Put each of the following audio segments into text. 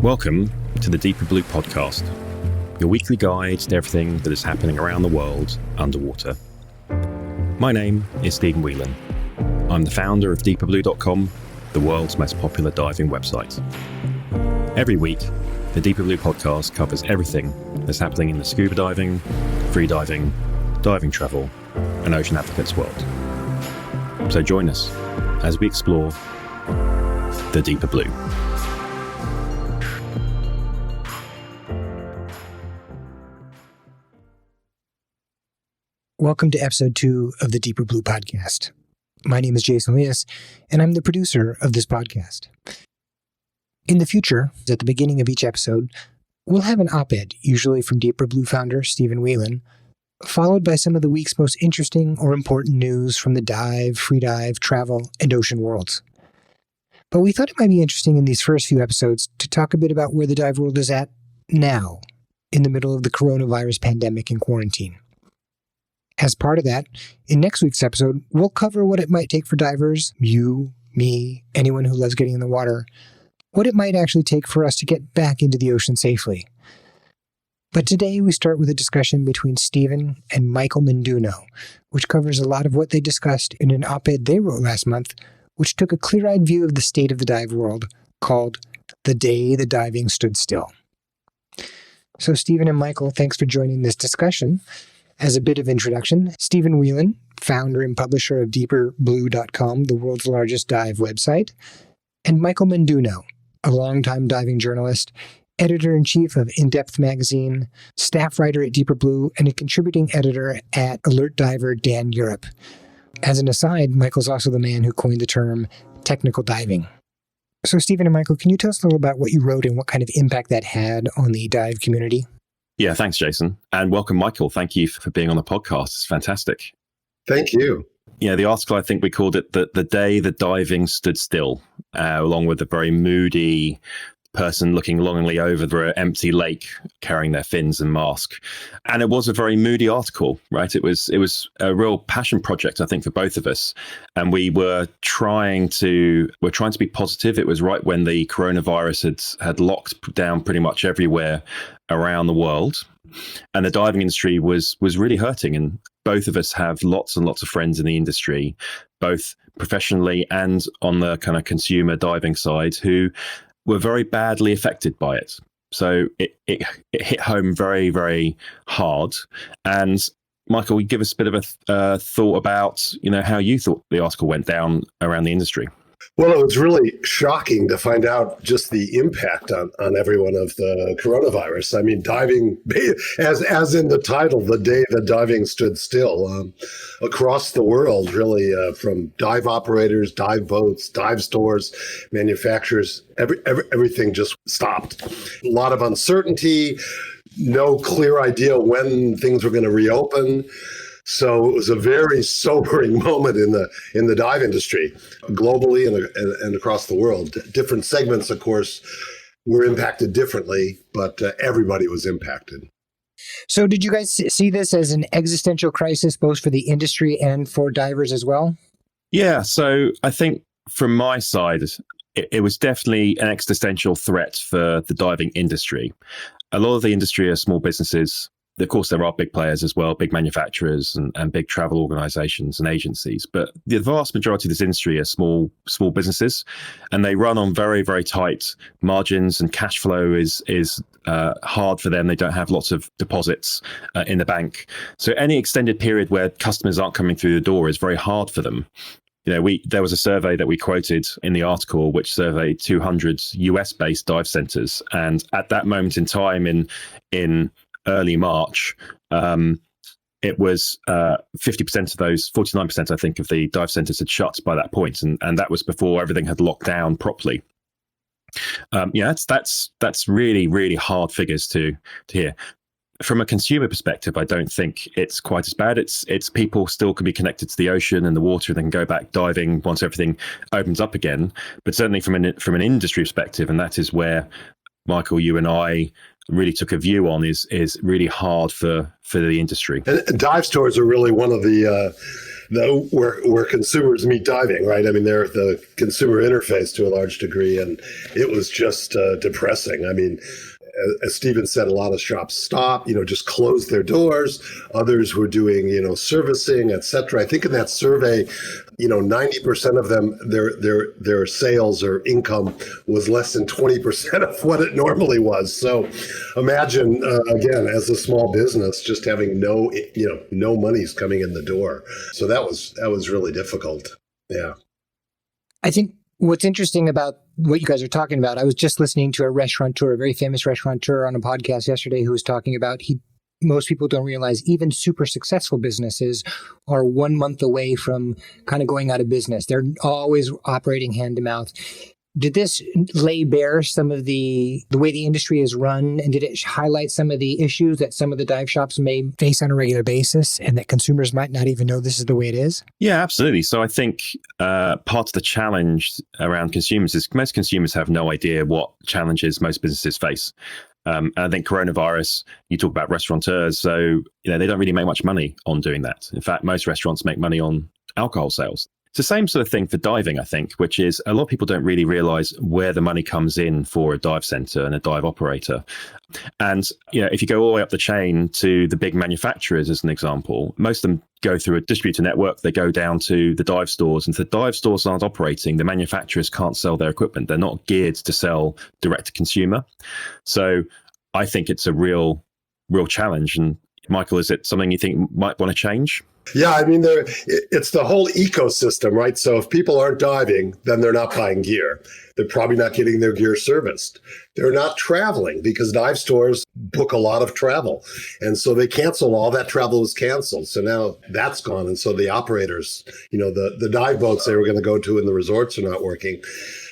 Welcome to the DeeperBlue Podcast, your weekly guide to everything that is happening around the world underwater. My name is Stephan Whelan. I'm the founder of DeeperBlue.com, the world's most popular diving website. Every week, the DeeperBlue Podcast covers everything that's happening in the scuba diving, freediving, diving travel, and ocean advocates world. So join us as we explore the Deeper Blue. Welcome to episode 2 of the DeeperBlue Podcast. My name is Jason Leas, and I'm the producer of this podcast. In the future, at the beginning of each episode, we'll have an op-ed, usually from DeeperBlue founder Stephan Whelan, followed by some of the week's most interesting or important news from the dive, freedive, travel, and ocean worlds. But we thought it might be interesting in these first few episodes to talk a bit about where the dive world is at now, in the middle of the coronavirus pandemic and quarantine. As part of that, in next week's episode, we'll cover what it might take for divers, you, me, anyone who loves getting in the water, what it might actually take for us to get back into the ocean safely. But today we start with a discussion between Stephan and Michael Menduno, which covers a lot of what they discussed in an op-ed they wrote last month, which took a clear-eyed view of the state of the dive world, called The Day the Diving Stood Still. So Stephan and Michael, thanks for joining this discussion. As a bit of introduction, Stephan Whelan, founder and publisher of DeeperBlue.com, the world's largest dive website, and Michael Menduno, a longtime diving journalist, editor-in-chief of In-Depth magazine, staff writer at DeeperBlue, and a contributing editor at Alert Diver Dan Europe. As an aside, Michael's also the man who coined the term technical diving. So Stephan and Michael, can you tell us a little about what you wrote and what kind of impact that had on the dive community? Yeah, thanks, Jason. And welcome, Michael. Thank you for being on the podcast. It's fantastic. Thank you. Yeah, the article, I think we called it the Day the Diving Stood Still, along with a very moody person looking longingly over the empty lake, carrying their fins and mask. And it was a very moody article, right? It was a real passion project, I think, for both of us. And we're trying to be positive. It was right when the coronavirus had locked down pretty much everywhere around the world. And the diving industry was really hurting. And both of us have lots and lots of friends in the industry, both professionally and on the kind of consumer diving side, who were very badly affected by it. So it hit home very, very hard. And Michael, will you give us a bit of a thought about, how you thought the article went down around the industry? Well, it was really shocking to find out just the impact on everyone of the coronavirus. I mean, diving, as in the title, The Day the Diving Stood Still, across the world, really, from dive operators, dive boats, dive stores, manufacturers, everything just stopped. A lot of uncertainty, no clear idea when things were going to reopen. So it was a very sobering moment in the dive industry, globally and across the world. Different segments, of course, were impacted differently, but everybody was impacted. So did you guys see this as an existential crisis, both for the industry and for divers as well? Yeah, so I think from my side, it was definitely an existential threat for the diving industry. A lot of the industry are small businesses. Of course, there are big players as well, big manufacturers and big travel organizations and agencies. But the vast majority of this industry are small businesses, and they run on very, very tight margins, and cash flow is hard for them. They don't have lots of deposits in the bank. So any extended period where customers aren't coming through the door is very hard for them. There was a survey that we quoted in the article, which surveyed 200 US-based dive centers. And at that moment in time in early March, it was 50% of those, 49%, I think, of the dive centers had shut by that point. And that was before everything had locked down properly. That's really, really hard figures to hear. from a consumer perspective, I don't think it's quite as bad. It's people still can be connected to the ocean and the water, and they can go back diving once everything opens up again. But certainly from an industry perspective, and that is where, Michael, you and I really took a view on, is really hard for the industry. And dive stores are really one of the where consumers meet diving, right? I mean, they're the consumer interface to a large degree, and it was just depressing. I mean, as Stephen said, a lot of shops stopped, just closed their doors. Others were doing, servicing, et cetera. I think in that survey, 90% of them, their sales or income was less than 20% of what it normally was. So imagine, again, as a small business, just having no money's coming in the door. So that was really difficult. Yeah. I think what's interesting about what you guys are talking about, I was just listening to a very famous restaurateur on a podcast yesterday who was talking about most people don't realize even super successful businesses are 1 month away from kind of going out of business. They're always operating hand to mouth. Did this lay bare some of the way the industry is run, and did it highlight some of the issues that some of the dive shops may face on a regular basis and that consumers might not even know this is the way it is? Yeah, absolutely. So I think part of the challenge around consumers is most consumers have no idea what challenges most businesses face. And I think coronavirus, you talk about restaurateurs, so they don't really make much money on doing that. In fact, most restaurants make money on alcohol sales. It's the same sort of thing for diving, I think, which is a lot of people don't really realize where the money comes in for a dive center and a dive operator. And, if you go all the way up the chain to the big manufacturers, as an example, most of them go through a distributor network. They go down to the dive stores, and if the dive stores aren't operating, the manufacturers can't sell their equipment. They're not geared to sell direct to consumer. So I think it's a real challenge. And Michael, is it something you think might want to change? Yeah, I mean, it's the whole ecosystem, right? So if people aren't diving, then they're not buying gear. They're probably not getting their gear serviced. They're not traveling because dive stores book a lot of travel. And so they cancel. All that travel was canceled. So now that's gone. And so the operators, the dive boats they were going to go to in the resorts are not working.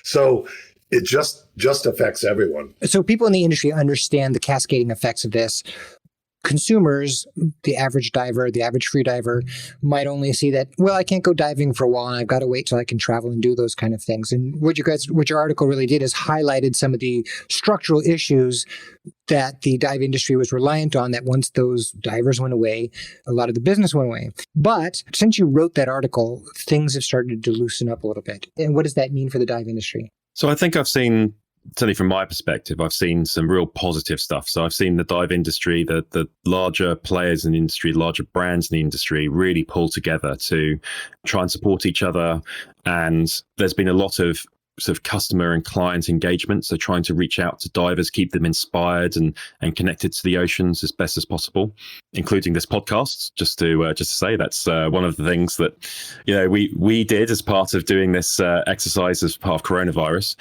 So it just affects everyone. So people in the industry understand the cascading effects of this. Consumers, the average diver, the average freediver, might only see that, well, I can't go diving for a while, and I've got to wait till I can travel and do those kind of things. And what your article really did is highlighted some of the structural issues that the dive industry was reliant on, that once those divers went away, a lot of the business went away. But since you wrote that article, things have started to loosen up a little bit. And what does that mean for the dive industry? So I think I've seen, certainly from my perspective, I've seen some real positive stuff. So I've seen the dive industry, the larger players in the industry, larger brands in the industry really pull together to try and support each other. And there's been a lot of sort of customer and client engagement. So trying to reach out to divers, keep them inspired and connected to the oceans as best as possible, including this podcast. Just to say, that's one of the things that we did as part of doing this exercise as part of coronavirus.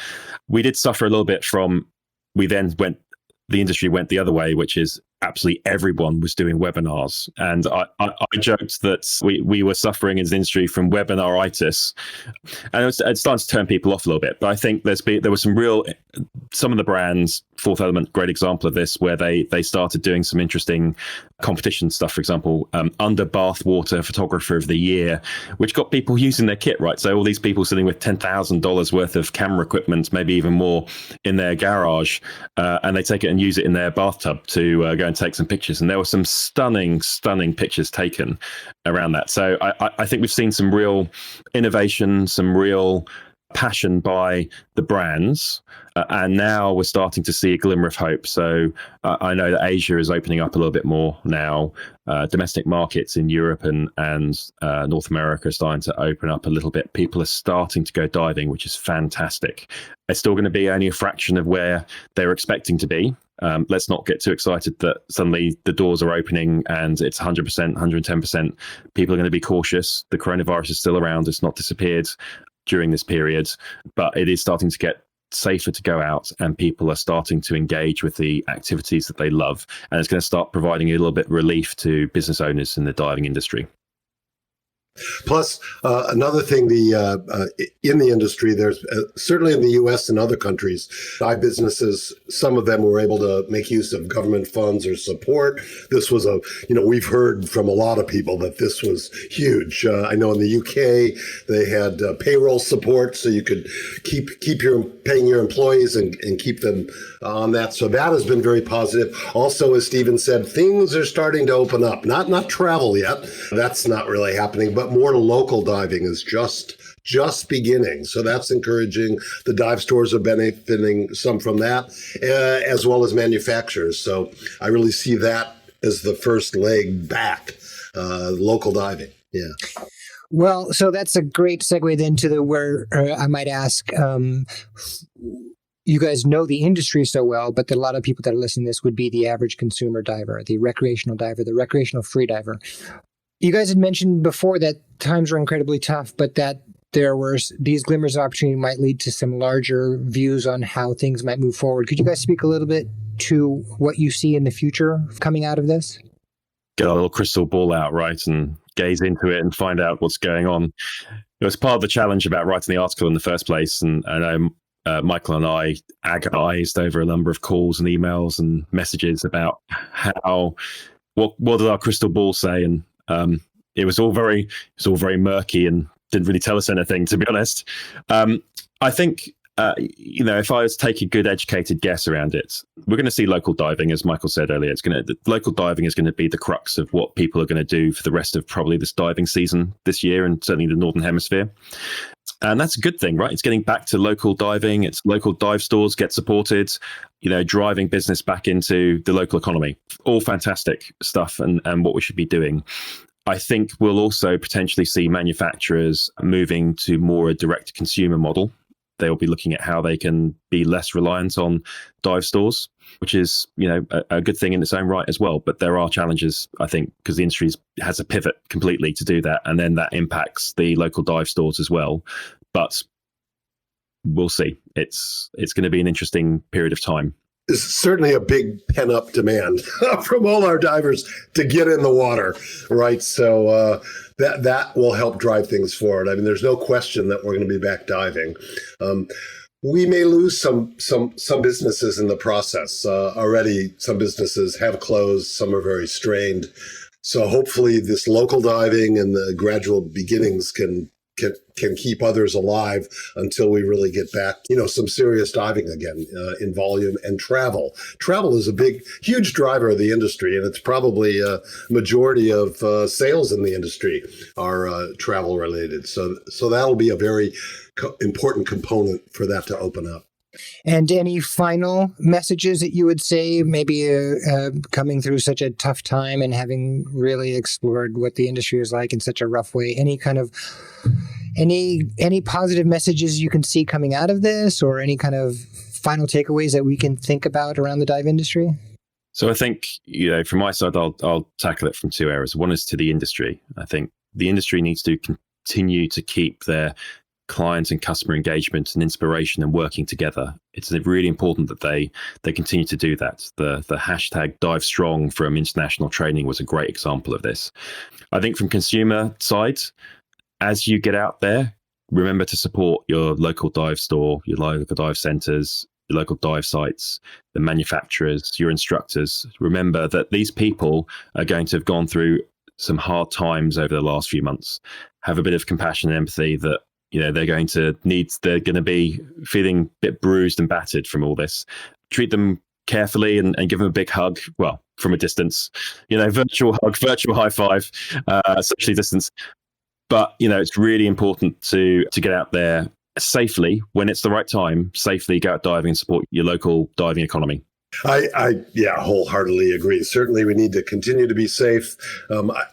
We did suffer a little bit from. The industry went the other way, which is absolutely everyone was doing webinars. And I joked that we were suffering as an industry from webinaritis. And it's starting to turn people off a little bit. But I think there was some of the brands, Fourth Element, great example of this, where they started doing some interesting competition stuff. For example, under bathwater photographer of the year, which got people using their kit, right? So all these people sitting with $10,000 worth of camera equipment, maybe even more, in their garage, and they take it and use it in their bathtub to go and take some pictures. And there were some stunning pictures taken around that. So I think we've seen some real innovation, some real passion by the brands. And now we're starting to see a glimmer of hope. So I know that Asia is opening up a little bit more now. Domestic markets in Europe and North America are starting to open up a little bit. People are starting to go diving, which is fantastic. It's still going to be only a fraction of where they're expecting to be. Let's not get too excited that suddenly the doors are opening and it's 100%, 110%. People are going to be cautious. The coronavirus is still around. It's not disappeared during this period, but it is starting to get safer to go out, and people are starting to engage with the activities that they love. And it's going to start providing a little bit of relief to business owners in the diving industry. Plus, another thing, in the industry, there's certainly in the U.S. and other countries, dive businesses, some of them were able to make use of government funds or support. This was we've heard from a lot of people that this was huge. I know in the UK, they had payroll support, so you could keep paying your employees and keep them on that. So that has been very positive. Also, as Stephen said, things are starting to open up. Not travel yet. That's not really happening, but more local diving is just beginning. So that's encouraging. The dive stores are benefiting some from that, as well as manufacturers. So I really see that as the first leg back, local diving. Yeah. Well, so that's a great segue then to where I might ask, you guys know the industry so well, but a lot of people that are listening to this would be the average consumer diver, the recreational diver, the recreational free diver. You guys had mentioned before that times were incredibly tough, but that there were these glimmers of opportunity might lead to some larger views on how things might move forward. Could you guys speak a little bit to what you see in the future coming out of this? Get a little crystal ball out, right, and gaze into it and find out what's going on. It was part of the challenge about writing the article in the first place, and I know Michael and I agonized over a number of calls and emails and messages about what did our crystal ball say, and it was all very murky and didn't really tell us anything, to be honest. I think if I was to take a good educated guess around it, we're going to see local diving, as Michael said earlier. Local diving is going to be the crux of what people are going to do for the rest of probably this diving season this year, and certainly the Northern Hemisphere. And that's a good thing, right? It's getting back to local diving. It's local dive stores get supported, driving business back into the local economy. All fantastic stuff and what we should be doing. I think we'll also potentially see manufacturers moving to more a direct consumer model. They'll be looking at how they can be less reliant on dive stores, which is, a good thing in its own right as well. But there are challenges, I think, because the industry has to pivot completely to do that. And then that impacts the local dive stores as well. But we'll see. It's going to be an interesting period of time. Is certainly a big pent-up demand from all our divers to get in the water, right? So that will help drive things forward. I mean, there's no question that we're going to be back diving. We may lose some businesses in the process. Already, some businesses have closed. Some are very strained. So hopefully, this local diving and the gradual beginnings can keep others alive until we really get back, some serious diving again in volume and travel. Travel is a huge driver of the industry, and it's probably a majority of sales in the industry are travel related. So that'll be a very important component for that to open up. And any final messages that you would say, maybe coming through such a tough time and having really explored what the industry is like in such a rough way, any positive messages you can see coming out of this, or any kind of final takeaways that we can think about around the dive industry? So I think, from my side, I'll tackle it from two areas. One is to the industry. I think the industry needs to continue to keep their client and customer engagement and inspiration and working together. It's really important that they continue to do that. The hashtag Dive Strong from International Training was a great example of this. I think from consumer side, as you get out there, remember to support your local dive store, your local dive centers, your local dive sites, the manufacturers, your instructors. Remember that these people are going to have gone through some hard times over the last few months. Have a bit of compassion and empathy that they're going to be feeling a bit bruised and battered from all this. Treat them carefully and give them a big hug. Well, from a distance, virtual hug, virtual high five, socially distance. But, it's really important to get out there safely when it's the right time, safely go out diving and support your local diving economy. I wholeheartely agree. Certainly we need to continue to be safe.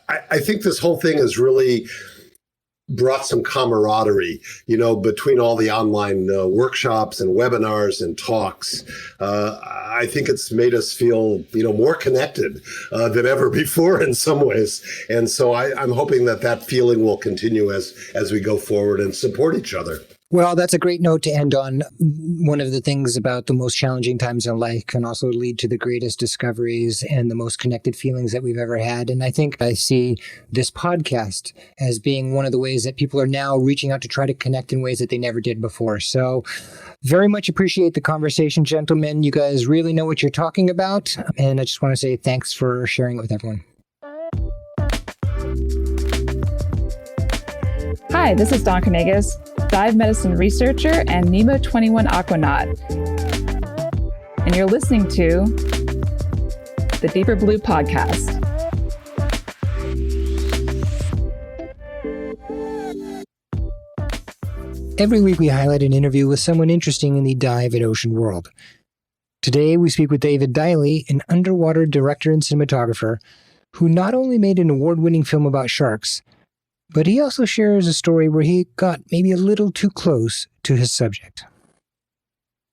I think this whole thing has really brought some camaraderie, between all the online workshops and webinars and talks. I think it's made us feel, more connected than ever before in some ways. And so I'm hoping that feeling will continue as we go forward and support each other. Well, that's a great note to end on. One of the things about the most challenging times in life can also lead to the greatest discoveries and the most connected feelings that we've ever had. And I think I see this podcast as being one of the ways that people are now reaching out to try to connect in ways that they never did before. So very much appreciate the conversation, gentlemen. You guys really know what you're talking about. And I just want to say thanks for sharing it with everyone. Hi, this is Dawn Kanegas, dive medicine researcher and Nemo 21 Aquanaut. And you're listening to the DeeperBlue Podcast. Every week we highlight an interview with someone interesting in the dive and ocean world. Today we speak with David Diley, an underwater director and cinematographer who not only made an award-winning film about sharks, but he also shares a story where he got maybe a little too close to his subject.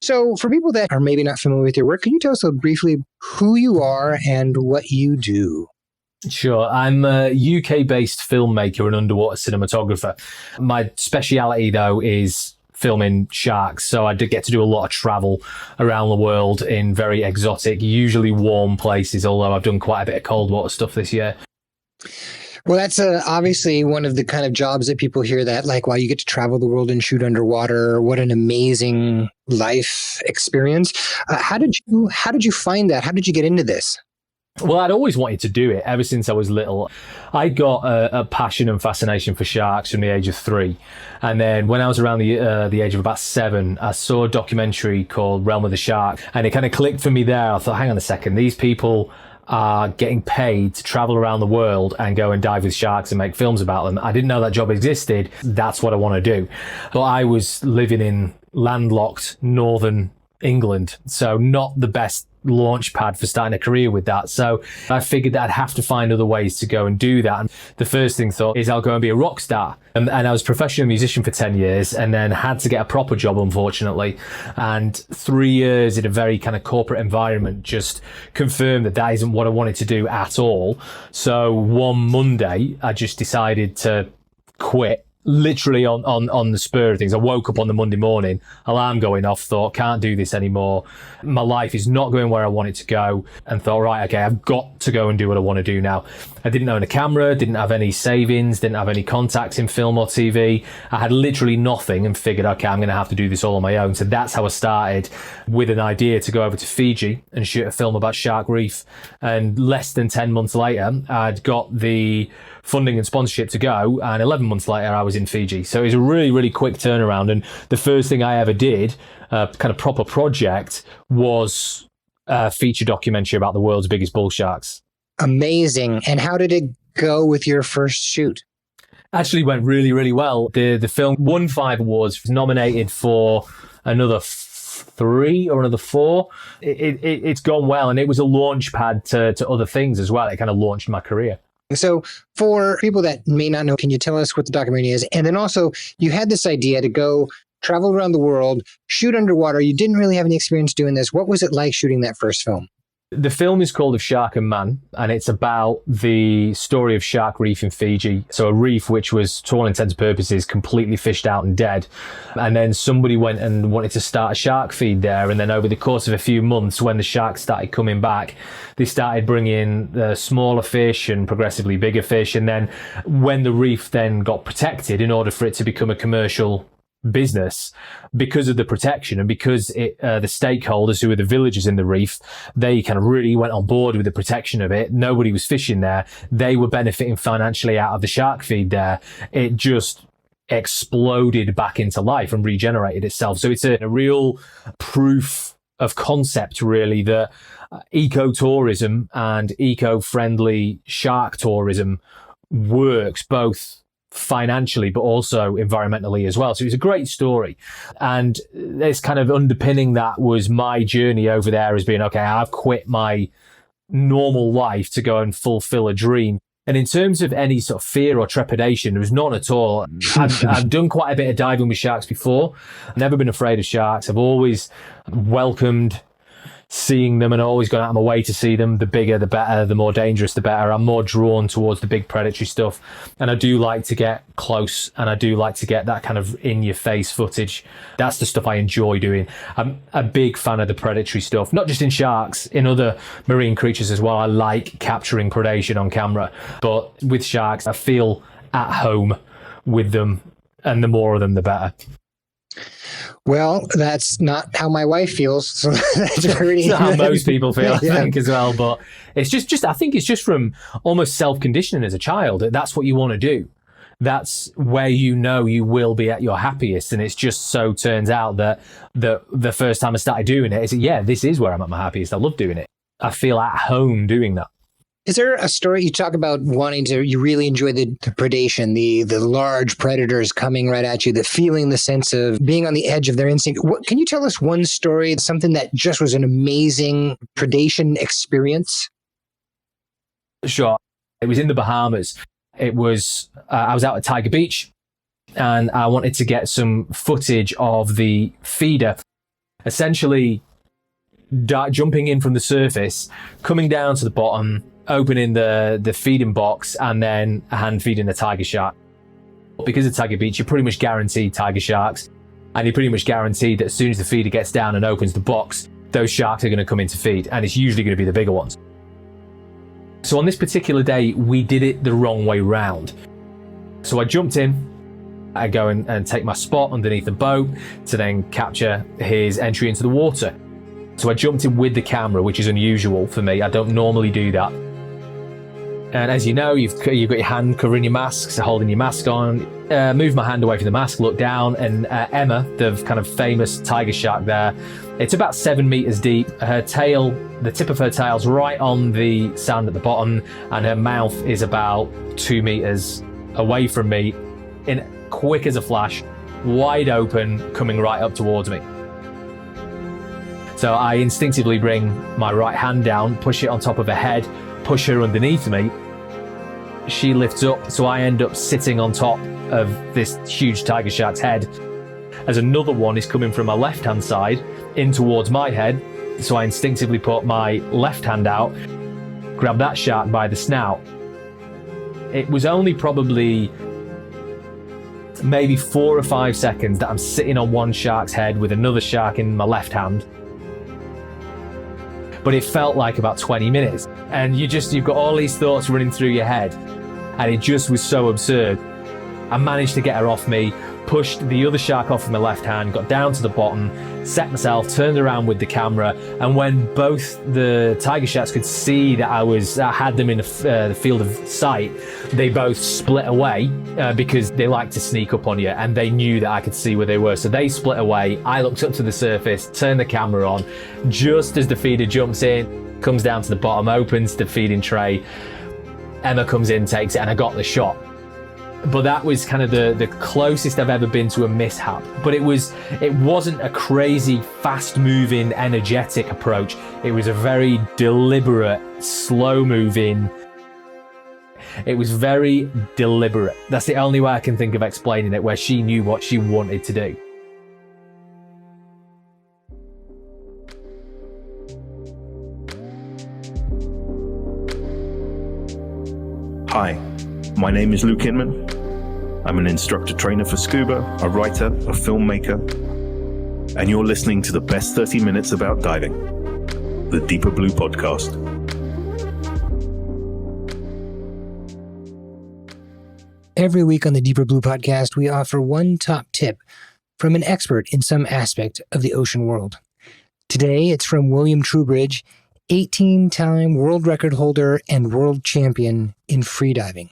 So for people that are maybe not familiar with your work, can you tell us briefly who you are and what you do? Sure. I'm a UK-based filmmaker and underwater cinematographer. My speciality, though, is filming sharks. So I did get to do a lot of travel around the world in very exotic, usually warm places, although I've done quite a bit of cold water stuff this year. Well, that's obviously one of the kind of jobs that people hear that, like, wow, you get to travel the world and shoot underwater. What an amazing life experience. How did you find that? How did you get into this? Well, I'd always wanted to do it ever since I was little. I got a passion and fascination for sharks from the age of 3. And then when I was around the age of about 7, I saw a documentary called Realm of the Shark. And it kind of clicked for me there. I thought, hang on a second, these people are getting paid to travel around the world and go and dive with sharks and make films about them. I didn't know that job existed. That's what I want to do. But I was living in landlocked northern England, so not the best launch pad for starting a career with that. So I figured that I'd have to find other ways to go and do that. And the first thing thought is I'll go and be a rock star. And I was a professional musician for 10 years and then had to get a proper job, unfortunately. And 3 years in a very kind of corporate environment just confirmed that that isn't what I wanted to do at all. So one Monday, I just decided to quit. Literally on the spur of things. I woke up on the Monday morning, alarm going off, thought, can't do this anymore. My life is not going where I want it to go, and thought, right, okay, I've got to go and do what I want to do now. I didn't own a camera, didn't have any savings, didn't have any contacts in film or TV. I had literally nothing and figured, okay, I'm going to have to do this all on my own. So that's how I started, with an idea to go over to Fiji and shoot a film about Shark Reef. And less than 10 months later, I'd got the funding and sponsorship to go, and 11 months later I was in Fiji. So it was a really, really quick turnaround. And the first thing I ever did, kind of proper project, was a feature documentary about the world's biggest bull sharks. Amazing. And how did it go with your first shoot? Actually went really, really well. The film won 5 awards, was nominated for another 3 or another 4. It's gone well, and it was a launch pad to other things as well. It kind of launched my career. So for people that may not know, can you tell us what the documentary is? And then also, you had this idea to go travel around the world, shoot underwater. You didn't really have any experience doing this. What was it like shooting that first film? The film is called Of Shark and Man, and it's about the story of Shark Reef in Fiji. So a reef which was, to all intents and purposes, completely fished out and dead. And then somebody went and wanted to start a shark feed there. And then over the course of a few months, when the sharks started coming back, they started bringing smaller fish and progressively bigger fish. And then when the reef then got protected, in order for it to become a commercial business, because of the protection and because the stakeholders, who were the villagers in the reef, they kind of really went on board with the protection of it. Nobody was fishing there. They were benefiting financially out of the shark feed there. It just exploded back into life and regenerated itself. So it's a real proof of concept, really, that ecotourism and eco-friendly shark tourism works both financially but also environmentally as well. So it's a great story, and this kind of underpinning that was my journey over there as being, okay, I've quit my normal life to go and fulfill a dream. And in terms of any sort of fear or trepidation, there was none at all. I've done quite a bit of diving with sharks before. I've never been afraid of sharks. I've always welcomed seeing them and always going out of my way to see them. The bigger, the better, the more dangerous, the better. I'm more drawn towards the big predatory stuff. And I do like to get close, and I do like to get that kind of in-your-face footage. That's the stuff I enjoy doing. I'm a big fan of the predatory stuff, not just in sharks, in other marine creatures as well. I like capturing predation on camera. But with sharks, I feel at home with them, and the more of them, the better. Well, that's not how my wife feels. So that's pretty. It's not how most people feel, I Yeah. think, as well. But it's just I think it's just from almost self-conditioning as a child. That's what you want to do. That's where you know you will be at your happiest. And it's just so turns out that the first time I started doing it, this is where I'm at my happiest. I love doing it. I feel at home doing that. Is there a story you talk about you really enjoy the predation, the large predators coming right at you, the feeling, the sense of being on the edge of their instinct? Can you tell us one story, something that just was an amazing predation experience? Sure. It was in the Bahamas. It was, I was out at Tiger Beach, and I wanted to get some footage of the feeder, essentially jumping in from the surface, coming down to the bottom, opening the feeding box, and then hand feeding the tiger shark. Because of Tiger Beach, you're pretty much guaranteed tiger sharks, and you're pretty much guaranteed that as soon as the feeder gets down and opens the box, those sharks are going to come in to feed, and it's usually going to be the bigger ones. So on this particular day, we did it the wrong way round. So I jumped in, I go and take my spot underneath the boat to then capture his entry into the water. So I jumped in with the camera, which is unusual for me. I don't normally do that. And as you know, you've got your hand covering your mask, so holding your mask on. Move my hand away from the mask, look down, and Emma, the kind of famous tiger shark there, it's about 7 meters deep. Her tail, the tip of her tail's right on the sand at the bottom, and her mouth is about 2 meters away from me, in quick as a flash, wide open, coming right up towards me. So I instinctively bring my right hand down, push it on top of her head, push her underneath me. She lifts up, so I end up sitting on top of this huge tiger shark's head, as another one is coming from my left-hand side in towards my head. So I instinctively put my left hand out, grab that shark by the snout. It was only probably maybe 4 or 5 seconds that I'm sitting on one shark's head with another shark in my left hand. But it felt like about 20 minutes. And you've got all these thoughts running through your head. And it just was so absurd. I managed to get her off me, pushed the other shark off with my left hand, got down to the bottom, set myself, turned around with the camera. And when both the tiger sharks could see that I had them in the field of sight, they both split away because they like to sneak up on you, and they knew that I could see where they were. So they split away. I looked up to the surface, turned the camera on. Just as the feeder jumps in, comes down to the bottom, opens the feeding tray, Emma comes in, takes it, and I got the shot. But that was kind of the closest I've ever been to a mishap. But it wasn't a crazy, fast-moving, energetic approach. It was a very deliberate, slow-moving. It was very deliberate. That's the only way I can think of explaining it, where she knew what she wanted to do. Hi, my name is Luke Inman. I'm an instructor trainer for scuba, a writer, a filmmaker, and you're listening to the best 30 minutes about diving, the DeeperBlue Podcast. Every week on the DeeperBlue Podcast, we offer one top tip from an expert in some aspect of the ocean world. Today, it's from William Trubridge, 18-time world record holder and world champion in freediving.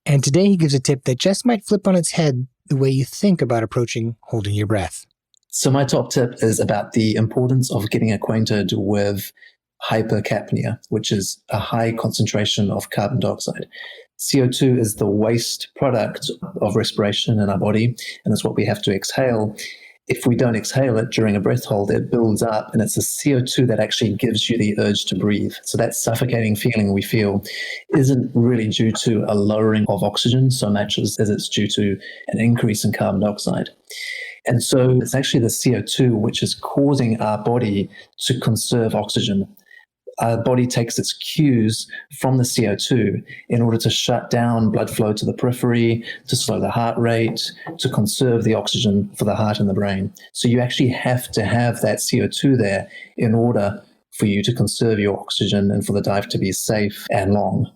And today he gives a tip that just might flip on its head the way you think about approaching holding your breath. So my top tip is about the importance of getting acquainted with hypercapnia, which is a high concentration of carbon dioxide. CO2 is the waste product of respiration in our body, and it's what we have to exhale. If we don't exhale it during a breath hold, it builds up, and it's the CO2 that actually gives you the urge to breathe. So that suffocating feeling we feel isn't really due to a lowering of oxygen so much as it's due to an increase in carbon dioxide. And so it's actually the CO2 which is causing our body to conserve oxygen. Our body takes its cues from the CO2 in order to shut down blood flow to the periphery, to slow the heart rate, to conserve the oxygen for the heart and the brain. So you actually have to have that CO2 there in order for you to conserve your oxygen and for the dive to be safe and long.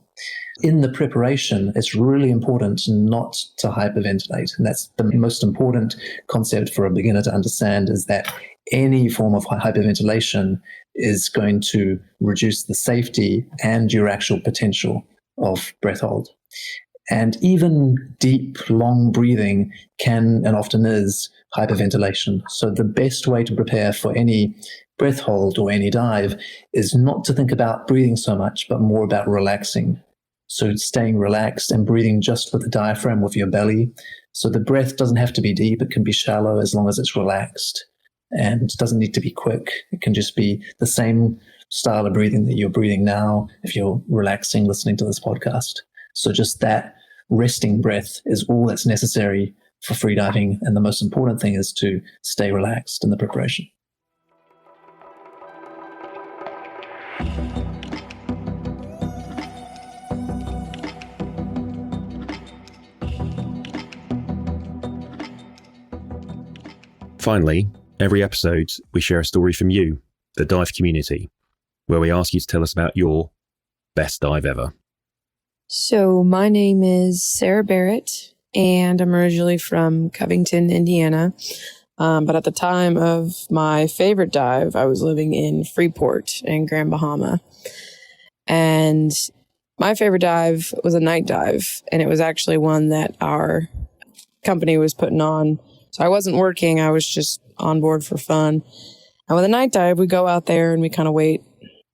In the preparation, it's really important not to hyperventilate. And that's the most important concept for a beginner to understand, is that any form of hyperventilation is going to reduce the safety and your actual potential of breath hold. And even deep, long breathing can and often is hyperventilation. So the best way to prepare for any breath hold or any dive is not to think about breathing so much, but more about relaxing. So staying relaxed and breathing just with the diaphragm, with your belly. So the breath doesn't have to be deep. It can be shallow as long as it's relaxed. And it doesn't need to be quick. It can just be the same style of breathing that you're breathing now if you're relaxing, listening to this podcast. So just that resting breath is all that's necessary for freediving. And the most important thing is to stay relaxed in the preparation. Finally, every episode, we share a story from you, the dive community, where we ask you to tell us about your best dive ever. So my name is Sarah Barrett, and I'm originally from Covington, Indiana. But at the time of my favorite dive, I was living in Freeport in Grand Bahama. And my favorite dive was a night dive, and it was actually one that our company was putting on. So I wasn't working, I was just on board for fun. And with a night dive, we go out there and we kind of wait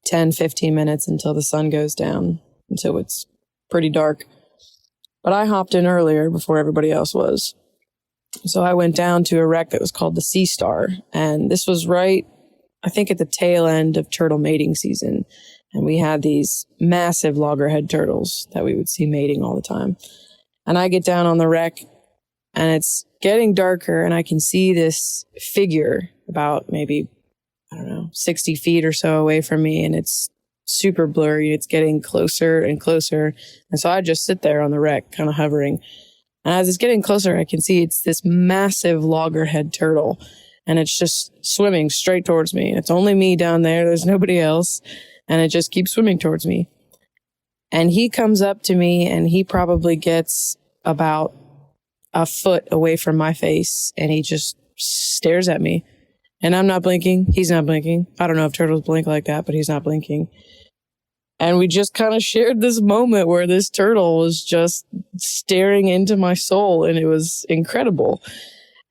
10, 15 minutes until the sun goes down, until it's pretty dark. But I hopped in earlier before everybody else was. So I went down to a wreck that was called the Sea Star. And this was right, I think, at the tail end of turtle mating season. And we had these massive loggerhead turtles that we would see mating all the time. And I get down on the wreck, and it's getting darker, and I can see this figure about maybe, 60 feet or so away from me, and it's super blurry. It's getting closer and closer. And so I just sit there on the wreck, kind of hovering. And as it's getting closer, I can see it's this massive loggerhead turtle, and it's just swimming straight towards me. It's only me down there. There's nobody else. And it just keeps swimming towards me. And he comes up to me, and he probably gets about a foot away from my face, and he just stares at me. And I'm not blinking. He's not blinking. I don't know if turtles blink like that, but he's not blinking. And we just kind of shared this moment where this turtle was just staring into my soul, and it was incredible.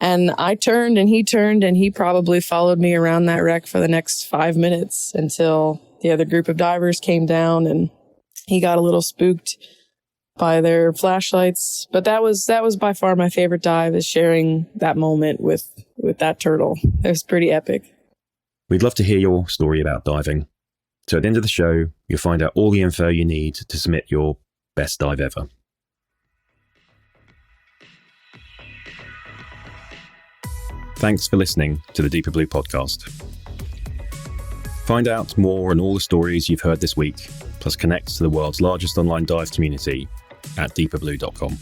And I turned, and he probably followed me around that wreck for the next 5 minutes until the other group of divers came down, and he got a little spooked by their flashlights. But that was by far my favorite dive, is sharing that moment with that turtle. It was pretty epic. We'd love to hear your story about diving. So at the end of the show, you'll find out all the info you need to submit your best dive ever. Thanks for listening to the DeeperBlue podcast. Find out more on all the stories you've heard this week, plus connect to the world's largest online dive community at DeeperBlue.com.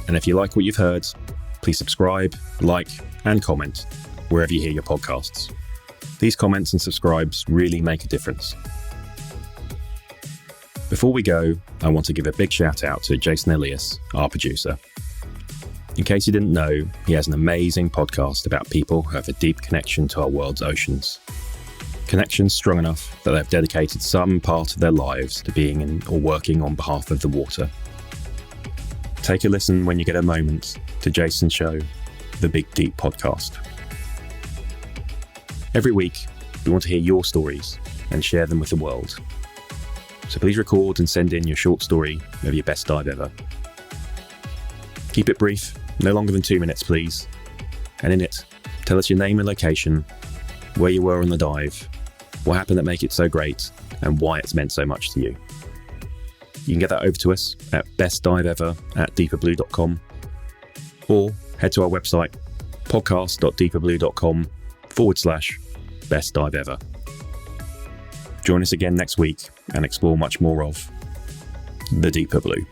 And if you like what you've heard, please subscribe, like, and comment wherever you hear your podcasts. These comments and subscribes really make a difference. Before we go, I want to give a big shout out to Jason Elias, our producer. In case you didn't know, he has an amazing podcast about people who have a deep connection to our world's oceans. Connections strong enough that they've dedicated some part of their lives to being in or working on behalf of the water. Take a listen when you get a moment to Jason's show, The Big Deep Podcast. Every week, we want to hear your stories and share them with the world. So please record and send in your short story of your best dive ever. Keep it brief, no longer than 2 minutes, please. And in it, tell us your name and location, where you were on the dive, what happened that made it so great, and why it's meant so much to you. You can get that over to us at bestdiveever@DeeperBlue.com, or head to our website, podcast.DeeperBlue.com/best dive ever. Join us again next week and explore much more of the Deeper Blue.